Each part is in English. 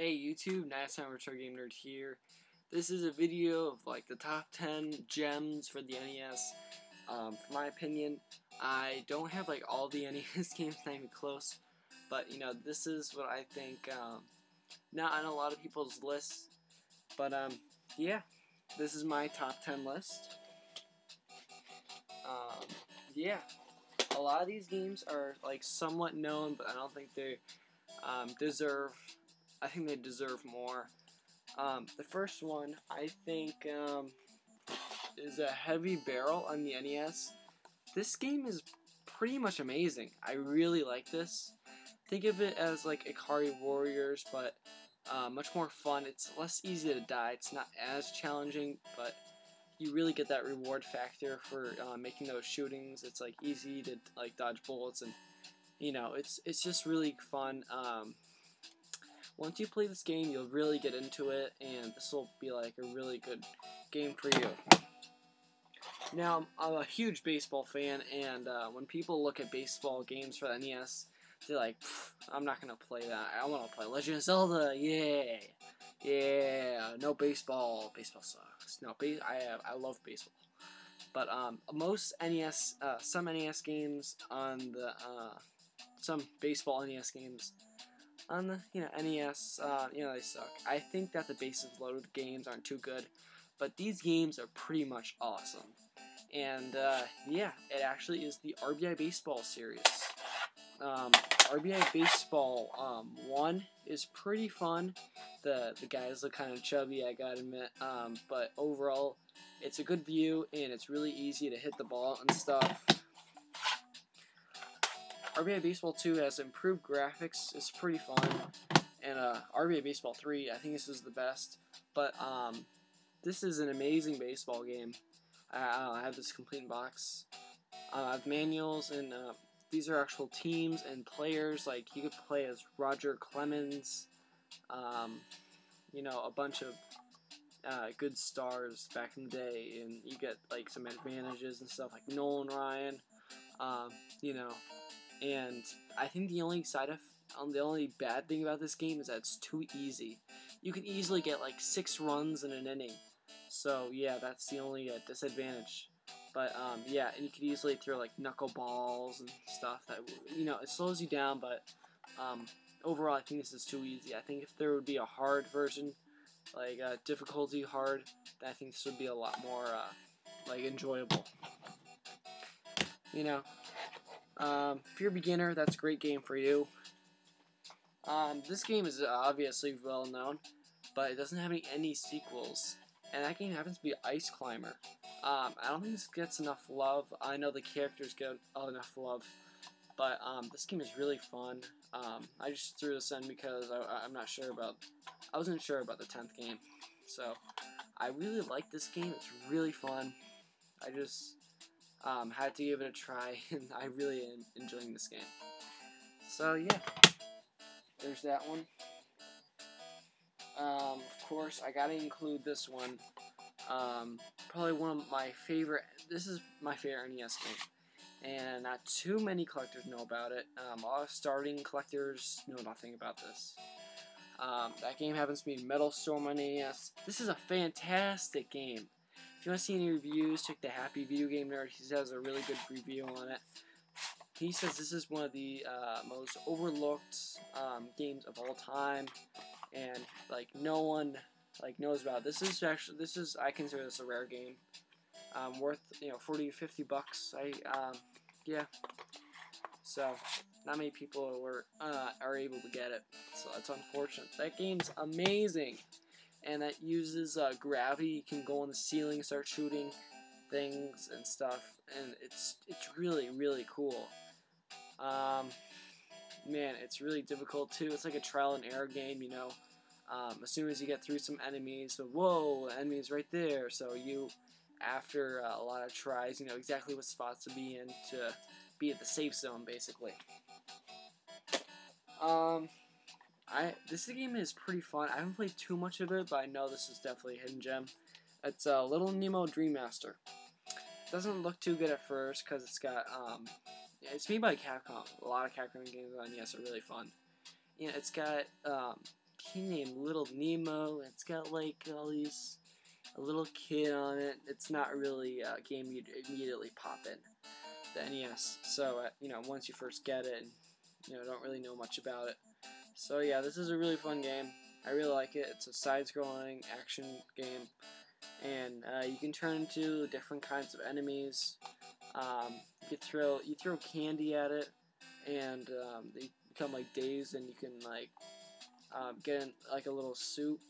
Hey YouTube, NES Retro Game Nerd here. This is a video of like the top 10 gems for the NES. For my opinion, I don't have like all the NES games, not even close. But you know, this is what I think. Not on a lot of people's lists, but yeah, this is my top 10 list. Yeah, a lot of these games are like somewhat known, but I don't think they deserve. I think they deserve more. The first one, I think, is a Heavy Barrel on the NES. This game is pretty much amazing. I really like this. Think of it as like Ikari Warriors, but much more fun. It's less easy to die. It's not as challenging, but you really get that reward factor for making those shootings. It's like easy to like dodge bullets, and you know, it's just really fun. Once you play this game, you'll really get into it, and this will be like a really good game for you. Now, I'm a huge baseball fan, and when people look at baseball games for the NES, they're like, I'm not going to play that. I want to play Legend of Zelda, yeah, no baseball. Baseball sucks. No, I love baseball. But most NES, some NES games on the, some baseball NES games on the NES, they suck. I think that the bases loaded games aren't too good, but these games are pretty much awesome. And yeah, it actually is the RBI Baseball series. RBI Baseball 1 is pretty fun. The guys look kind of chubby, I gotta admit, but overall, it's a good view and it's really easy to hit the ball and stuff. RBI Baseball 2 has improved graphics. It's pretty fun. And RBI Baseball 3, I think this is the best. But this is an amazing baseball game. I have this complete box. I have manuals, and these are actual teams and players. Like, you could play as Roger Clemens. A bunch of good stars back in the day. And you get, like, some advantages and stuff, like Nolan Ryan. And I think the only bad thing about this game is that it's too easy. You can easily get like 6 runs in an inning. So yeah, that's the only disadvantage. But yeah, and you could easily throw like knuckleballs and stuff that it slows you down. But overall, I think this is too easy. I think if there would be a hard version, like difficulty hard, I think this would be a lot more like enjoyable. If you're a beginner, that's a great game for you. This game is obviously well known, but it doesn't have any sequels. And that game happens to be Ice Climber. I don't think this gets enough love. I know the characters get enough love, but this game is really fun. I just threw this in because I wasn't sure about the 10th game. So I really like this game. It's really fun. I just had to give it a try, and I really am enjoying this game. So yeah, there's that one. Of course, I gotta include this one. Probably one of my favorite. This is my favorite NES game, and not too many collectors know about it. A lot of starting collectors know nothing about this. That game happens to be Metal Storm on NES. This is a fantastic game. If you want to see any reviews, check the Happy Video Game Nerd. He has a really good review on it. He says this is one of the most overlooked games of all time, and like no one knows about it. I consider this a rare game, worth $40 to $50. Yeah. So not many people are able to get it. So that's unfortunate. That game's amazing. And that uses gravity. You can go on the ceiling and start shooting things and stuff, and it's really, really cool. Man, it's really difficult too. It's like a trial and error game, as soon as you get through some enemies, so whoa, enemies right there, so you, after a lot of tries, you know exactly what spots to be in to be at the safe zone, basically. This game is pretty fun. I haven't played too much of it, but I know this is definitely a hidden gem. It's Little Nemo Dream Master. It doesn't look too good at first because it's got it's made by Capcom. A lot of Capcom games on NES are really fun. It's got king named Little Nemo. It's got like all these a little kid on it. It's not really a game you'd immediately pop in the NES. So once you first get it, and don't really know much about it. So yeah, this is a really fun game. I really like it. It's a side-scrolling action game, and you can turn into different kinds of enemies. You throw candy at it, and they become like dazed, and you can like get in like a little soup.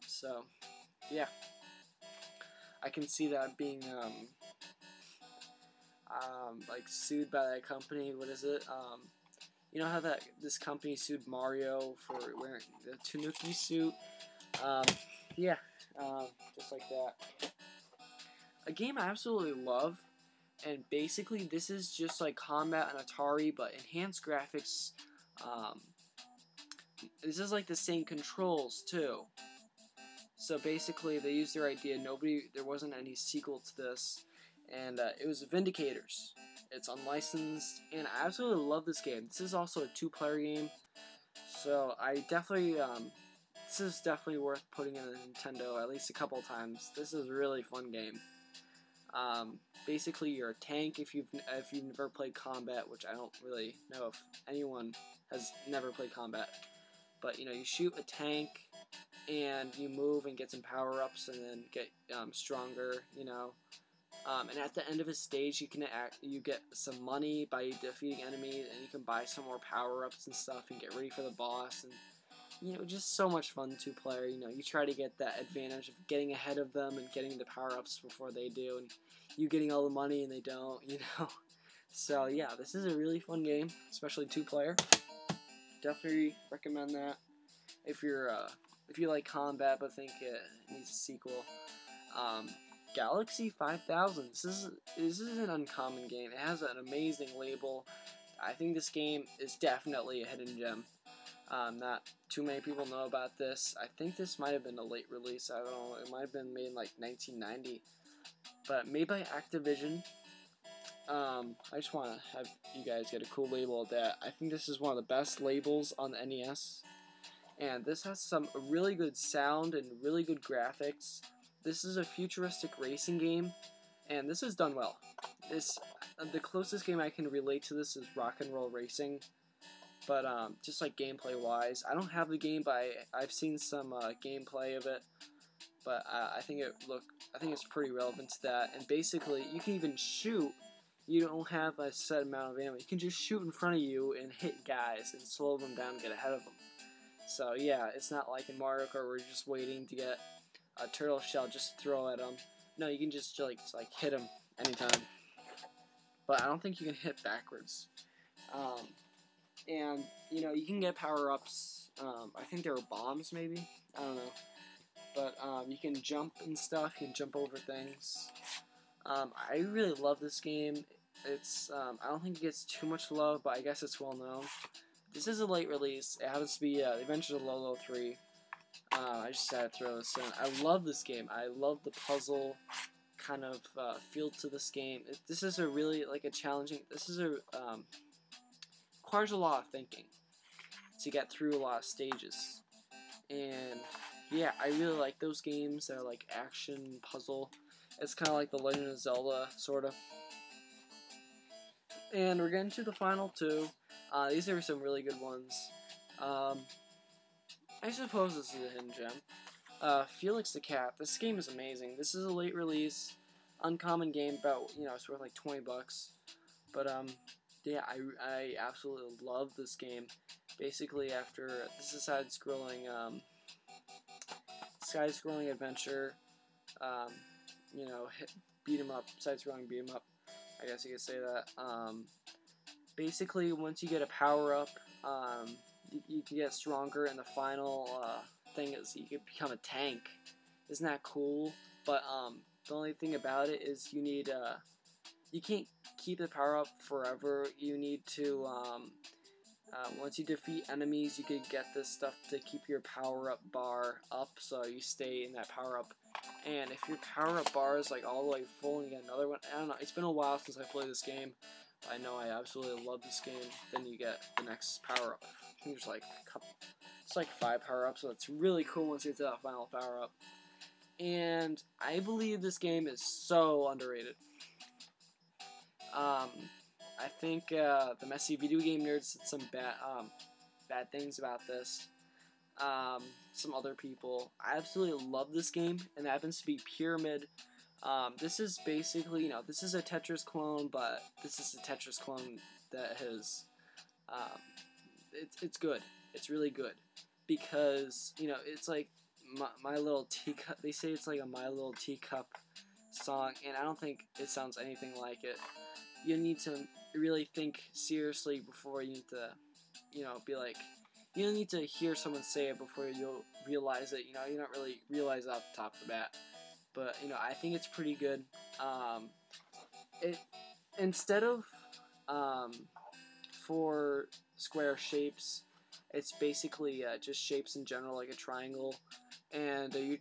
So yeah, I can see that being like sued by that company. What is it? You know how this company sued Mario for wearing the Tanuki suit? Yeah, just like that. A game I absolutely love, and basically this is just like Combat on Atari, but enhanced graphics. Um, this is like the same controls too. So basically, they used their idea. There wasn't any sequel to this, and it was Vindicators. It's unlicensed, and I absolutely love this game. This is also a 2-player game, so I definitely, this is definitely worth putting in a Nintendo at least a couple times. This is a really fun game. Basically, you're a tank if you've never played Combat, which I don't really know if anyone has never played Combat. But you shoot a tank, and you move and get some power-ups, and then get stronger. And at the end of a stage, you get some money by defeating enemies, and you can buy some more power-ups and stuff, and get ready for the boss. And just so much fun 2-player. You try to get that advantage of getting ahead of them and getting the power-ups before they do, and you getting all the money and they don't. So yeah, this is a really fun game, especially 2-player. Definitely recommend that if you like Combat but think it needs a sequel. Galaxy 5000. This is an uncommon game. It has an amazing label. I think this game is definitely a hidden gem. Not too many people know about this. I think this might have been a late release. I don't know. It might have been made in like 1990, but made by Activision. I just want to have you guys get a cool label of that. I think this is one of the best labels on the NES. And this has some really good sound and really good graphics. This is a futuristic racing game, and this is done well. The closest game I can relate to this is Rock and Roll Racing, but just like gameplay wise, I don't have the game, but I've seen some gameplay of it. But I think it's pretty relevant to that. And basically, you can even shoot. You don't have a set amount of ammo. You can just shoot in front of you and hit guys and slow them down and get ahead of them. So yeah, it's not like in Mario Kart where you're just waiting to get a turtle shell just to throw at them. No, you can just like hit them anytime. But I don't think you can hit backwards. And you can get power-ups. I think there are bombs maybe. I don't know. But you can jump and stuff. You can jump over things. I really love this game. It's I don't think it gets too much love, but I guess it's well known. This is a late release. It happens to be The Adventures of Lolo 3. I just had to throw this in. I love this game. I love the puzzle kind of feel to this game. This is a really a challenging. This is requires a lot of thinking to get through a lot of stages. And yeah, I really like those games that are like action puzzle. It's kind of like the Legend of Zelda sort of. And we're getting to the final two. These are some really good ones. I suppose this is a hidden gem. Felix the Cat. This game is amazing. This is a late release, uncommon game. About it's worth like $20. But yeah, I absolutely love this game. Basically, after this is a side-scrolling adventure. Beat 'em up, side-scrolling beat 'em up. I guess you could say that. Basically, once you get a power-up, you can get stronger, and the final thing is you can become a tank. Isn't that cool? But the only thing about it is you can't keep the power-up forever. You need to, once you defeat enemies, you can get this stuff to keep your power-up bar up, so you stay in that power-up. And if your power-up bar is all the way full and you get another one, I don't know, it's been a while since I played this game. I know I absolutely love this game. Then you get the next power-up. I think there's It's like 5 power-ups, so it's really cool once you get to that final power-up. And I believe this game is so underrated. I think the messy video game nerds said some bad things about this. Some other people. I absolutely love this game, and it happens to be Pyramid. This is basically, this is a Tetris clone, but this is a Tetris clone that has, it's good. It's really good because it's like my Little Teacup. They say it's like a My Little Teacup song, and I don't think it sounds anything like it. You need to really think seriously before you need to, be like, you don't need to hear someone say it before you'll realize it. You don't really realize it off the top of the bat. But, I think it's pretty good. It instead of 4 square shapes, it's basically just shapes in general, like a triangle. And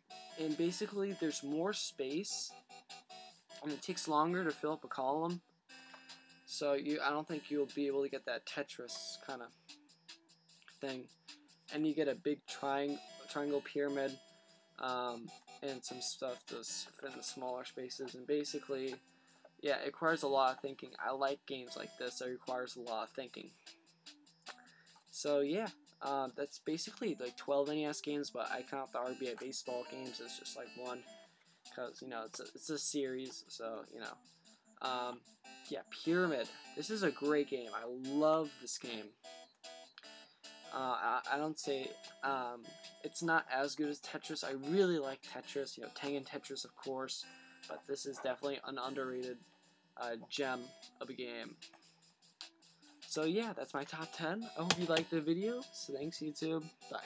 basically there's more space, and it takes longer to fill up a column. So I don't think you'll be able to get that Tetris kind of thing. And you get a big triangle pyramid, and some stuff to fit in the smaller spaces. And basically, yeah, it requires a lot of thinking. I like games like this that requires a lot of thinking. So yeah, that's basically like 12 NES games, but I count the RBI baseball games as just like one, because it's a series. So yeah, Pyramid. This is a great game. I love this game. I don't say it's not as good as Tetris. I really like Tetris, Tengen Tetris, of course, but this is definitely an underrated gem of a game. So yeah, that's my top 10. I hope you liked the video. So thanks, YouTube. Bye.